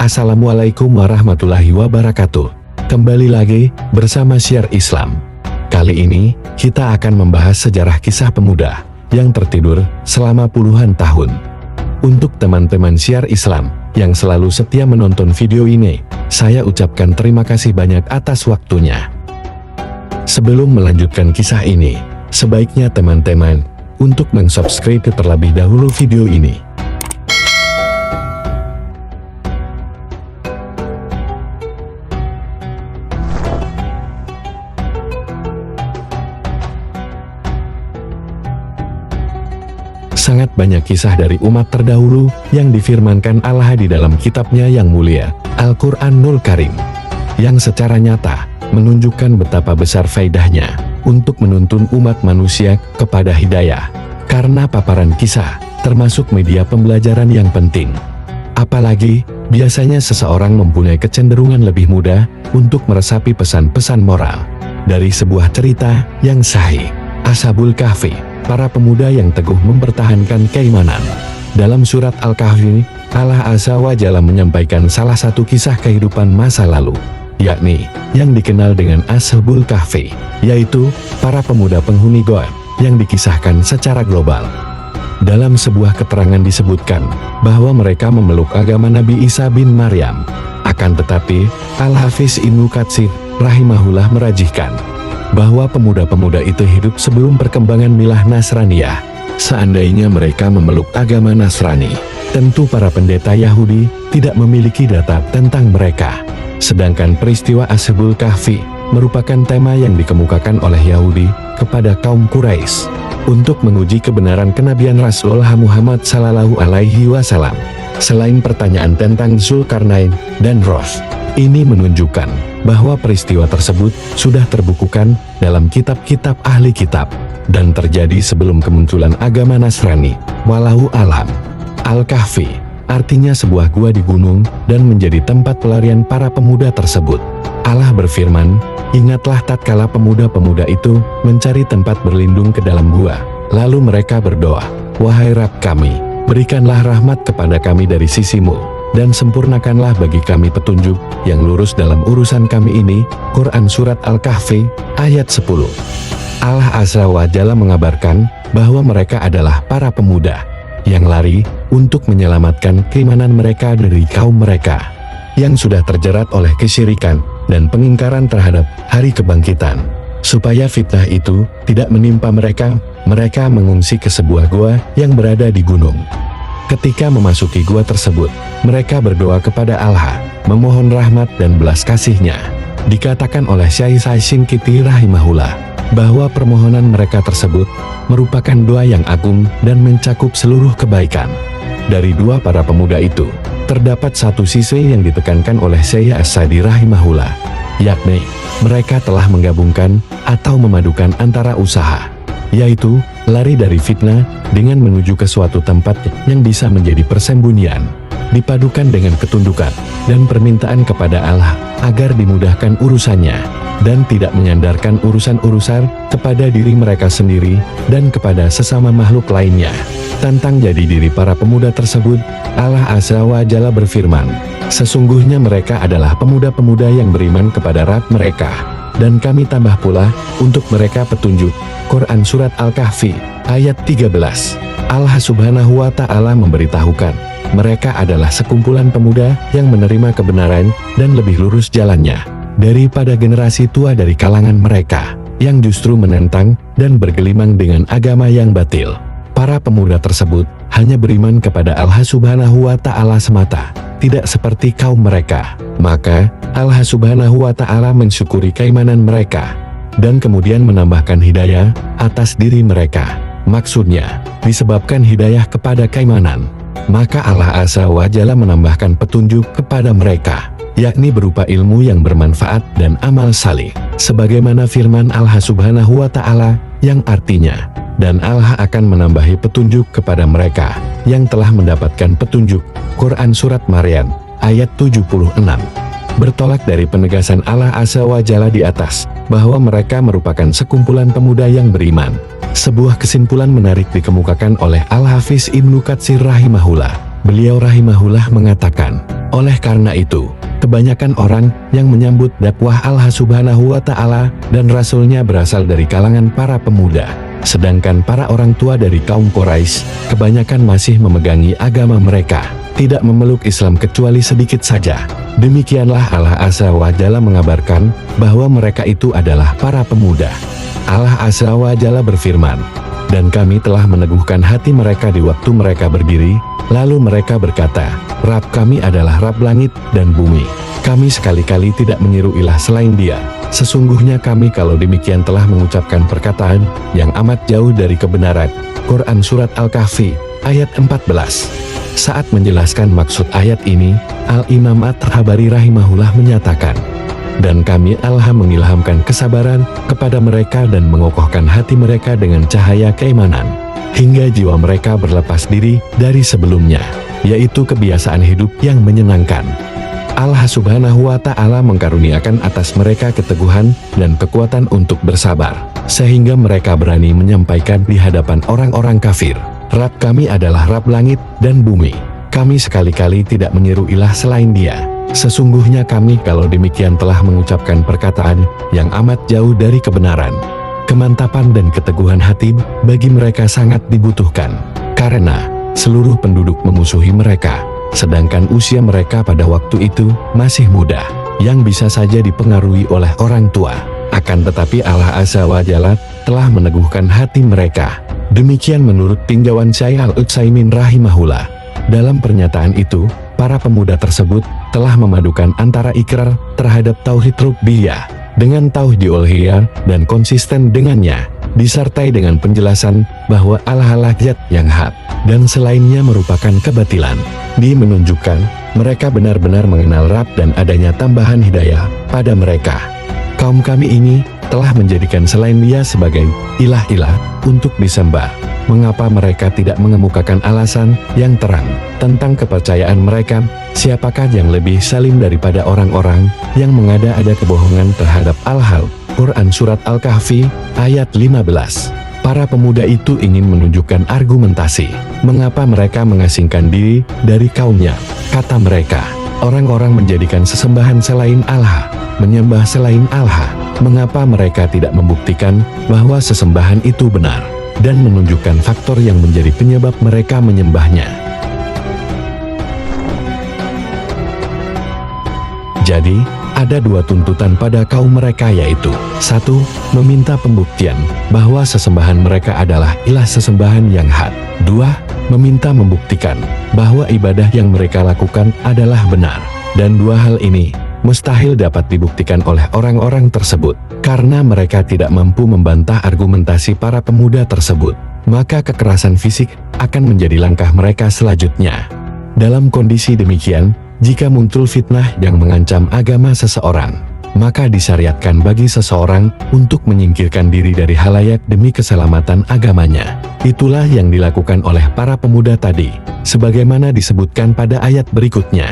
Assalamualaikum warahmatullahi wabarakatuh. Kembali lagi bersama Syiar Islam. Kali ini kita akan membahas sejarah kisah pemuda yang tertidur selama puluhan tahun. Untuk teman-teman Syiar Islam yang selalu setia menonton video ini, saya ucapkan terima kasih banyak atas waktunya. Sebelum melanjutkan kisah ini, sebaiknya teman-teman untuk mensubscribe terlebih dahulu video ini. Sangat banyak kisah dari umat terdahulu yang difirmankan Allah di dalam kitabnya yang mulia, Al-Quranul Karim, yang secara nyata menunjukkan betapa besar faedahnya untuk menuntun umat manusia kepada hidayah, karena paparan kisah termasuk media pembelajaran yang penting. Apalagi, biasanya seseorang mempunyai kecenderungan lebih mudah untuk meresapi pesan-pesan moral dari sebuah cerita yang sahih. Ashabul Kahfi, para pemuda yang teguh mempertahankan keimanan. Dalam surat Al-Kahfi, Allah Azza wa Jalla menyampaikan salah satu kisah kehidupan masa lalu, yakni yang dikenal dengan Ashabul Kahfi, yaitu para pemuda penghuni goa yang dikisahkan secara global. Dalam sebuah keterangan disebutkan bahwa mereka memeluk agama Nabi Isa bin Maryam. Akan tetapi, Al-Hafiz Ibnu Katsir rahimahullah merajihkan bahwa pemuda-pemuda itu hidup sebelum perkembangan milah Nasraniyah. Seandainya mereka memeluk agama Nasrani, tentu para pendeta Yahudi tidak memiliki data tentang mereka. Sedangkan peristiwa Ashabul Kahfi merupakan tema yang dikemukakan oleh Yahudi kepada kaum Quraisy untuk menguji kebenaran kenabian Rasulullah Muhammad Sallallahu Alaihi Wasallam. Selain pertanyaan tentang Zulkarnain dan Ros, ini menunjukkan bahwa peristiwa tersebut sudah terbukukan dalam kitab-kitab ahli kitab dan terjadi sebelum kemunculan agama Nasrani. Wallahu alam. Al-Kahfi artinya sebuah gua di gunung dan menjadi tempat pelarian para pemuda tersebut. Allah berfirman, "Ingatlah tatkala pemuda-pemuda itu mencari tempat berlindung ke dalam gua, lalu mereka berdoa, 'Wahai Rabb kami, berikanlah rahmat kepada kami dari sisimu, dan sempurnakanlah bagi kami petunjuk yang lurus dalam urusan kami ini.'" Quran Surat Al-Kahfi, ayat 10. Allah Azza wa Jalla mengabarkan bahwa mereka adalah para pemuda yang lari untuk menyelamatkan keimanan mereka dari kaum mereka yang sudah terjerat oleh kesyirikan dan pengingkaran terhadap hari kebangkitan. Supaya fitnah itu tidak menimpa mereka, mereka mengungsi ke sebuah gua yang berada di gunung. Ketika memasuki gua tersebut, mereka berdoa kepada Allah, memohon rahmat dan belas kasih-Nya. Dikatakan oleh Syekh Shinqiti rahimahullah, bahwa permohonan mereka tersebut merupakan doa yang agung dan mencakup seluruh kebaikan. Dari dua para pemuda itu, terdapat satu sisi yang ditekankan oleh Syekh As-Sadi rahimahullah, yakni mereka telah menggabungkan atau memadukan antara usaha, yaitu lari dari fitnah dengan menuju ke suatu tempat yang bisa menjadi persembunyian, dipadukan dengan ketundukan dan permintaan kepada Allah agar dimudahkan urusannya, dan tidak menyandarkan urusan-urusan kepada diri mereka sendiri dan kepada sesama makhluk lainnya. Tentang jadi diri para pemuda tersebut, Allah Azza wa Jalla berfirman, "Sesungguhnya mereka adalah pemuda-pemuda yang beriman kepada Rabb mereka, dan kami tambah pula untuk mereka petunjuk." Quran Surat Al-Kahfi, ayat 13. Allah Subhanahu wa Ta'ala memberitahukan, mereka adalah sekumpulan pemuda yang menerima kebenaran dan lebih lurus jalannya daripada generasi tua dari kalangan mereka yang justru menentang dan bergelimang dengan agama yang batil. Para pemuda tersebut hanya beriman kepada Allah Subhanahu wa Ta'ala semata, tidak seperti kaum mereka. Maka Allah Subhanahu wa Ta'ala mensyukuri keimanan mereka dan kemudian menambahkan hidayah atas diri mereka. Maksudnya, disebabkan hidayah kepada keimanan, maka Allah Azza wa Jalla menambahkan petunjuk kepada mereka, yakni berupa ilmu yang bermanfaat dan amal salih. Sebagaimana firman Allah Subhanahu wa Ta'ala yang artinya, "Dan Allah akan menambahi petunjuk kepada mereka yang telah mendapatkan petunjuk." Quran Surat Maryam, ayat 76. Bertolak dari penegasan Allah Azza wa Jalla di atas, bahwa mereka merupakan sekumpulan pemuda yang beriman. Sebuah kesimpulan menarik dikemukakan oleh Al-Hafiz Ibnu Katsir rahimahullah. Beliau rahimahullah mengatakan, Oleh karena itu, kebanyakan orang yang menyambut dakwah Allah Subhanahu wa Ta'ala dan Rasul-Nya berasal dari kalangan para pemuda. Sedangkan para orang tua dari kaum Quraisy kebanyakan masih memegangi agama mereka, tidak memeluk Islam kecuali sedikit saja. Demikianlah Allah Azza wa Jalla mengabarkan bahwa mereka itu adalah para pemuda. Allah Azza wa Jalla berfirman, "Dan kami telah meneguhkan hati mereka di waktu mereka berdiri, lalu mereka berkata, Rabb kami adalah Rabb langit dan bumi. Kami sekali-kali tidak menyeru ilah selain Dia. Sesungguhnya kami kalau demikian telah mengucapkan perkataan yang amat jauh dari kebenaran." Quran Surat Al-Kahfi, ayat 14. Saat menjelaskan maksud ayat ini, Al-Imam At-Tabari rahimahullah menyatakan, "Dan kami Allah mengilhamkan kesabaran kepada mereka dan mengokohkan hati mereka dengan cahaya keimanan, hingga jiwa mereka berlepas diri dari sebelumnya, yaitu kebiasaan hidup yang menyenangkan. Allah Subhanahu wa Ta'ala mengkaruniakan atas mereka keteguhan dan kekuatan untuk bersabar, sehingga mereka berani menyampaikan di hadapan orang-orang kafir, Rabb kami adalah Rabb langit dan bumi. Kami sekali-kali tidak menyeru ilah selain Dia. Sesungguhnya kami kalau demikian telah mengucapkan perkataan yang amat jauh dari kebenaran." Kemantapan dan keteguhan hati bagi mereka sangat dibutuhkan, karena seluruh penduduk memusuhi mereka, sedangkan usia mereka pada waktu itu masih muda, yang bisa saja dipengaruhi oleh orang tua. Akan tetapi Allah Azza wa Jalla telah meneguhkan hati mereka. Demikian menurut tinjauan Syekh Al-Utsaimin rahimahullah. Dalam pernyataan itu, para pemuda tersebut telah memadukan antara ikrar terhadap tauhid rububiyah dengan tauhid uluhiyah dan konsisten dengannya, disertai dengan penjelasan bahwa Allah zat yang hak dan selainnya merupakan kebatilan. Dia menunjukkan mereka benar-benar mengenal Rabb dan adanya tambahan hidayah pada mereka. Kaum kami ini telah menjadikan selain Dia sebagai ilah-ilah untuk disembah. Mengapa mereka tidak mengemukakan alasan yang terang tentang kepercayaan mereka? Siapakah yang lebih salim daripada orang-orang yang mengada-ada kebohongan terhadap Allah? Quran Surat Al-Kahfi, ayat 15. Para pemuda itu ingin menunjukkan argumentasi mengapa mereka mengasingkan diri dari kaumnya. Kata mereka, orang-orang menjadikan sesembahan selain Allah, menyembah selain Allah. Mengapa mereka tidak membuktikan bahwa sesembahan itu benar dan menunjukkan faktor yang menjadi penyebab mereka menyembahnya? Jadi, ada dua tuntutan pada kaum mereka, yaitu 1. Meminta pembuktian bahwa sesembahan mereka adalah ilah sesembahan yang hak. 2. Meminta membuktikan bahwa ibadah yang mereka lakukan adalah benar. Dan dua hal ini mustahil dapat dibuktikan oleh orang-orang tersebut, karena mereka tidak mampu membantah argumentasi para pemuda tersebut. Maka kekerasan fisik akan menjadi langkah mereka selanjutnya. Dalam kondisi demikian, jika muncul fitnah yang mengancam agama seseorang, maka disyariatkan bagi seseorang untuk menyingkirkan diri dari halayak demi keselamatan agamanya. Itulah yang dilakukan oleh para pemuda tadi, sebagaimana disebutkan pada ayat berikutnya.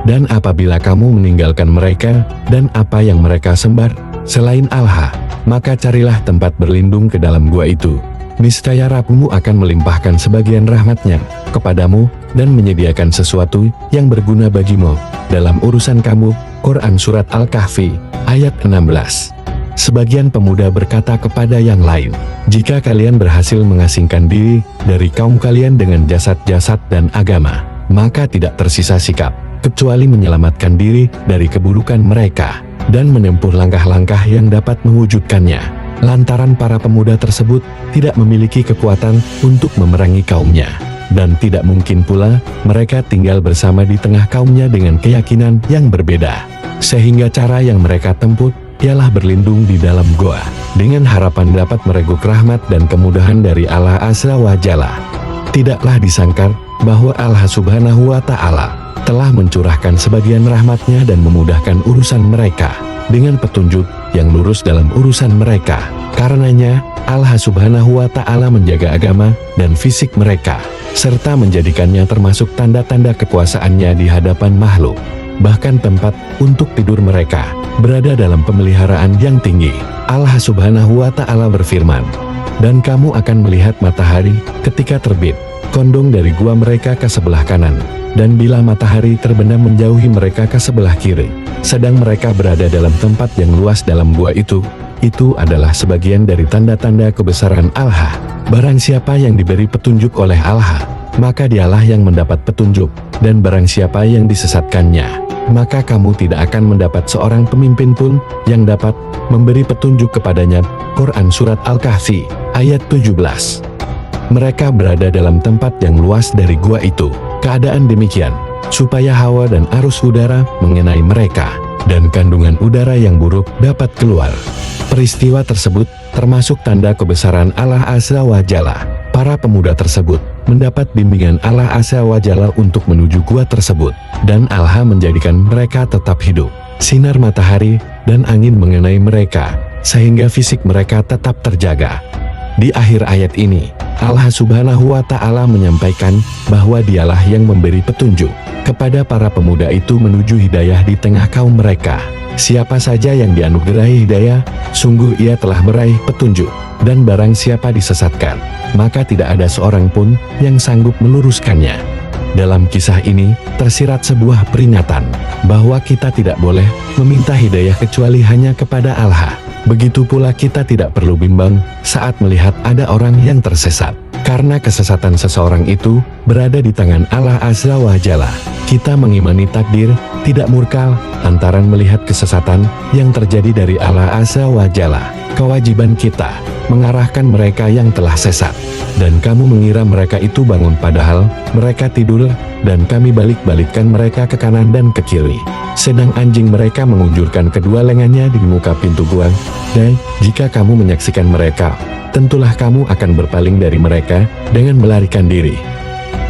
Dan apabila kamu meninggalkan mereka dan apa yang mereka sembah selain Allah, maka carilah tempat berlindung ke dalam gua itu. Niscaya Rabbmu akan melimpahkan sebagian rahmatnya kepadamu dan menyediakan sesuatu yang berguna bagimu dalam urusan kamu. Quran Surat Al-Kahfi, ayat 16. Sebagian pemuda berkata kepada yang lain, "Jika kalian berhasil mengasingkan diri dari kaum kalian dengan jasad-jasad dan agama, maka tidak tersisa sikap kecuali menyelamatkan diri dari keburukan mereka dan menempuh langkah-langkah yang dapat mewujudkannya." Lantaran para pemuda tersebut tidak memiliki kekuatan untuk memerangi kaumnya, dan tidak mungkin pula mereka tinggal bersama di tengah kaumnya dengan keyakinan yang berbeda. Sehingga cara yang mereka tempuh ialah berlindung di dalam goa, dengan harapan dapat mereguk rahmat dan kemudahan dari Allah Azza wa Jalla. Tidaklah disangkar bahwa Allah Subhanahu wa Ta'ala telah mencurahkan sebagian rahmatnya dan memudahkan urusan mereka dengan petunjuk yang lurus dalam urusan mereka. Karenanya, Allah Subhanahu wa Ta'ala menjaga agama dan fisik mereka, serta menjadikannya termasuk tanda-tanda kekuasaannya di hadapan makhluk. Bahkan tempat untuk tidur mereka berada dalam pemeliharaan yang tinggi. Allah Subhanahu wa Ta'ala berfirman, "Dan kamu akan melihat matahari ketika terbit, condong dari gua mereka ke sebelah kanan, Dan bila matahari terbenam menjauhi mereka ke sebelah kiri, sedang mereka berada dalam tempat yang luas dalam gua itu adalah sebagian dari tanda-tanda kebesaran Allah. Barang siapa yang diberi petunjuk oleh Allah, maka dialah yang mendapat petunjuk, dan barang siapa yang disesatkannya, maka kamu tidak akan mendapat seorang pemimpin pun yang dapat memberi petunjuk kepadanya. Quran Surat Al-Kahfi, ayat 17. Mereka berada dalam tempat yang luas dari gua itu. Keadaan demikian, supaya hawa dan arus udara mengenai mereka, dan kandungan udara yang buruk dapat keluar. Peristiwa tersebut termasuk tanda kebesaran Allah Azza wa Jalla. Para pemuda tersebut mendapat bimbingan Allah Azza wa Jalla untuk menuju gua tersebut, dan Allah menjadikan mereka tetap hidup. Sinar matahari dan angin mengenai mereka, sehingga fisik mereka tetap terjaga. Di akhir ayat ini, Allah Subhanahu wa Ta'ala menyampaikan bahwa dialah yang memberi petunjuk kepada para pemuda itu menuju hidayah di tengah kaum mereka. Siapa saja yang dianugerahi hidayah, sungguh ia telah meraih petunjuk, dan barang siapa disesatkan, maka tidak ada seorang pun yang sanggup meluruskannya. Dalam kisah ini, tersirat sebuah peringatan bahwa kita tidak boleh meminta hidayah kecuali hanya kepada Allah. Begitu pula kita tidak perlu bimbang saat melihat ada orang yang tersesat, karena kesesatan seseorang itu berada di tangan Allah Azza wa Jalla. Kita mengimani takdir, tidak murka lantaran melihat kesesatan yang terjadi dari Allah Azza wa Jalla. Kewajiban kita mengarahkan mereka yang telah sesat, dan kamu mengira mereka itu bangun padahal mereka tidur, dan kami balik-balikkan mereka ke kanan dan ke kiri. Sedang anjing mereka mengunjurkan kedua lengannya di muka pintu gua, dan jika kamu menyaksikan mereka, tentulah kamu akan berpaling dari mereka dengan melarikan diri.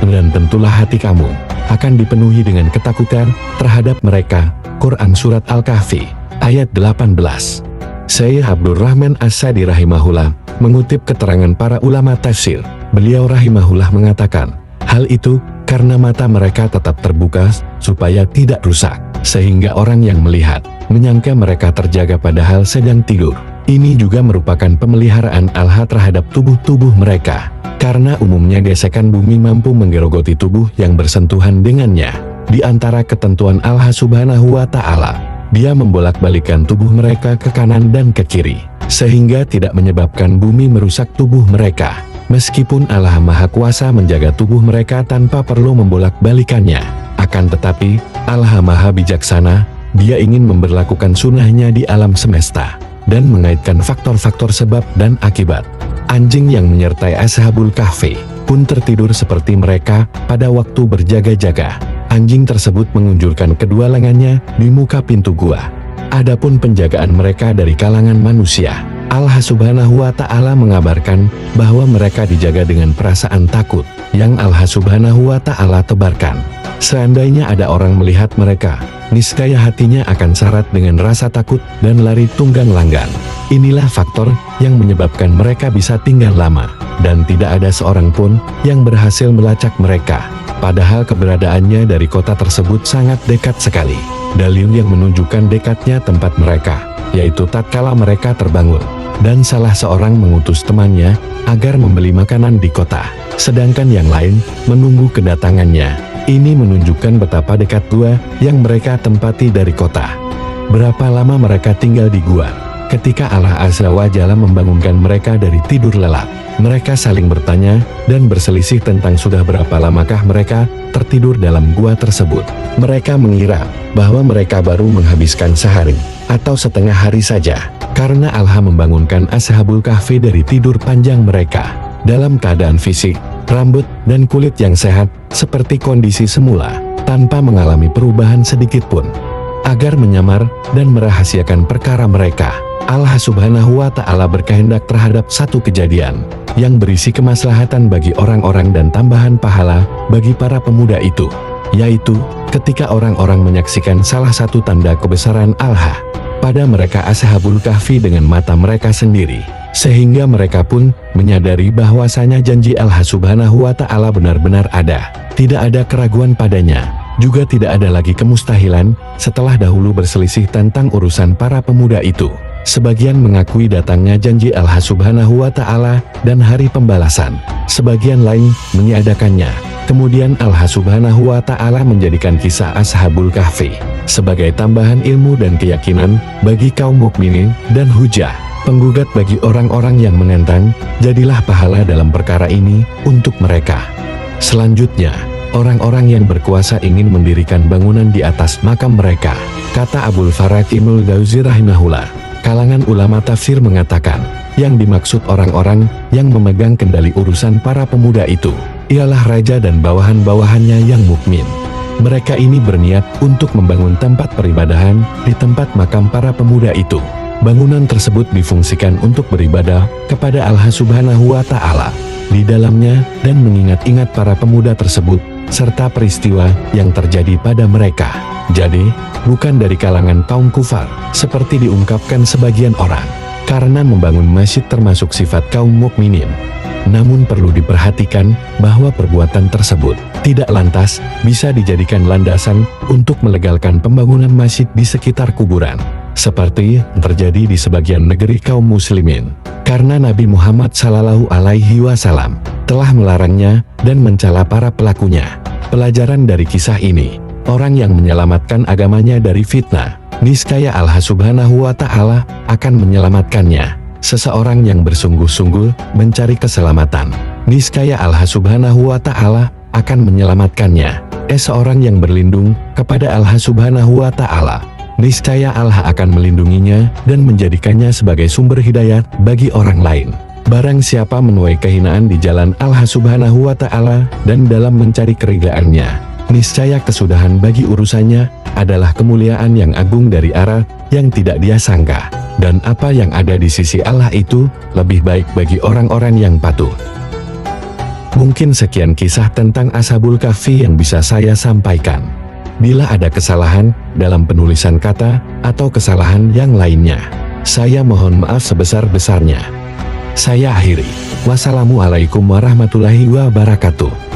Dan tentulah hati kamu akan dipenuhi dengan ketakutan terhadap mereka. Quran Surat Al-Kahfi, ayat 18. Syekh Abdul Rahman As-Sa'di rahimahullah mengutip keterangan para ulama tafsir. Beliau rahimahullah mengatakan, hal itu karena mata mereka tetap terbuka supaya tidak rusak, sehingga orang yang melihat menyangka mereka terjaga padahal sedang tidur. Ini juga merupakan pemeliharaan Allah terhadap tubuh-tubuh mereka, karena umumnya gesekan bumi mampu menggerogoti tubuh yang bersentuhan dengannya. Di antara ketentuan Allah Subhanahu wa Ta'ala, Dia membolak-balikan tubuh mereka ke kanan dan ke kiri, sehingga tidak menyebabkan bumi merusak tubuh mereka. Meskipun Allah Maha Kuasa menjaga tubuh mereka tanpa perlu membolak-balikannya, akan tetapi Allah Maha Bijaksana. Dia ingin memberlakukan sunnahnya di alam semesta, dan mengaitkan faktor-faktor sebab dan akibat. Anjing yang menyertai Ashabul Kahfi pun tertidur seperti mereka pada waktu berjaga-jaga. Anjing tersebut mengunjurkan kedua lengannya di muka pintu gua. Adapun penjagaan mereka dari kalangan manusia, Allah Subhanahu wa Ta'ala mengabarkan bahwa mereka dijaga dengan perasaan takut yang Allah Subhanahu wa Ta'ala tebarkan. Seandainya ada orang melihat mereka, niscaya hatinya akan syarat dengan rasa takut dan lari tunggang langgang. Inilah faktor yang menyebabkan mereka bisa tinggal lama, dan tidak ada seorang pun yang berhasil melacak mereka, padahal keberadaannya dari kota tersebut sangat dekat sekali. Dalil yang menunjukkan dekatnya tempat mereka, yaitu tatkala mereka terbangun, dan salah seorang mengutus temannya agar membeli makanan di kota, sedangkan yang lain menunggu kedatangannya. Ini menunjukkan betapa dekat gua yang mereka tempati dari kota. Berapa lama mereka tinggal di gua? Ketika Allah Azza wa Jalla membangunkan mereka dari tidur lelap, mereka saling bertanya dan berselisih tentang sudah berapa lamakah mereka tertidur dalam gua tersebut. Mereka mengira bahwa mereka baru menghabiskan sehari atau setengah hari saja, karena Allah membangunkan Ashabul Kahfi dari tidur panjang mereka dalam keadaan fisik, rambut, dan kulit yang sehat seperti kondisi semula, tanpa mengalami perubahan sedikit pun. Agar menyamar dan merahasiakan perkara mereka, Allah Subhanahu wa Ta'ala berkehendak terhadap satu kejadian yang berisi kemaslahatan bagi orang-orang dan tambahan pahala bagi para pemuda itu, yaitu ketika orang-orang menyaksikan salah satu tanda kebesaran Allah pada mereka Ashabul Kahfi dengan mata mereka sendiri, sehingga mereka pun menyadari bahwasanya janji Allah Subhanahu wa Ta'ala benar-benar ada, tidak ada keraguan padanya, juga tidak ada lagi kemustahilan. Setelah dahulu berselisih tentang urusan para pemuda itu, sebagian mengakui datangnya janji Allah Subhanahu wa Ta'ala dan hari pembalasan, sebagian lain meniadakannya, Kemudian Allah Subhanahu wa Ta'ala menjadikan kisah Ashabul Kahfi sebagai tambahan ilmu dan keyakinan bagi kaum mukminin dan hujah penggugat bagi orang-orang yang menentang. Jadilah pahala dalam perkara ini untuk mereka. Selanjutnya, orang-orang yang berkuasa ingin mendirikan bangunan di atas makam mereka. Kata Abul Faraj Ibnul Jauzi rahimahullah, kalangan ulama tafsir mengatakan, yang dimaksud orang-orang yang memegang kendali urusan para pemuda itu ialah raja dan bawahan-bawahannya yang mukmin. Mereka ini berniat untuk membangun tempat peribadahan di tempat makam para pemuda itu. Bangunan tersebut difungsikan untuk beribadah kepada Allah Subhanahu wa Ta'ala di dalamnya dan mengingat-ingat para pemuda tersebut serta peristiwa yang terjadi pada mereka. Jadi, bukan dari kalangan kaum kufar seperti diungkapkan sebagian orang, karena membangun masjid termasuk sifat kaum mukminin. Namun perlu diperhatikan bahwa perbuatan tersebut tidak lantas bisa dijadikan landasan untuk melegalkan pembangunan masjid di sekitar kuburan, seperti terjadi di sebagian negeri kaum muslimin, karena Nabi Muhammad SAW telah melarangnya dan mencela para pelakunya. Pelajaran dari kisah ini, orang yang menyelamatkan agamanya dari fitnah, niscaya Allah Subhanahu wa Ta'ala akan menyelamatkannya. Seseorang yang bersungguh-sungguh mencari keselamatan, niscaya Allah Subhanahu wa Ta'ala akan menyelamatkannya. Seorang yang berlindung kepada Allah Subhanahu wa Ta'ala, niscaya Allah akan melindunginya dan menjadikannya sebagai sumber hidayat bagi orang lain. Barang siapa menuai kehinaan di jalan Allah Subhanahu wa Ta'ala dan dalam mencari keridhaannya, niscaya kesudahan bagi urusannya adalah kemuliaan yang agung dari arah yang tidak dia sangka. Dan apa yang ada di sisi Allah itu lebih baik bagi orang-orang yang patuh. Mungkin sekian kisah tentang Ashabul Kahfi yang bisa saya sampaikan. Bila ada kesalahan dalam penulisan kata atau kesalahan yang lainnya, saya mohon maaf sebesar-besarnya. Saya akhiri. Wassalamualaikum warahmatullahi wabarakatuh.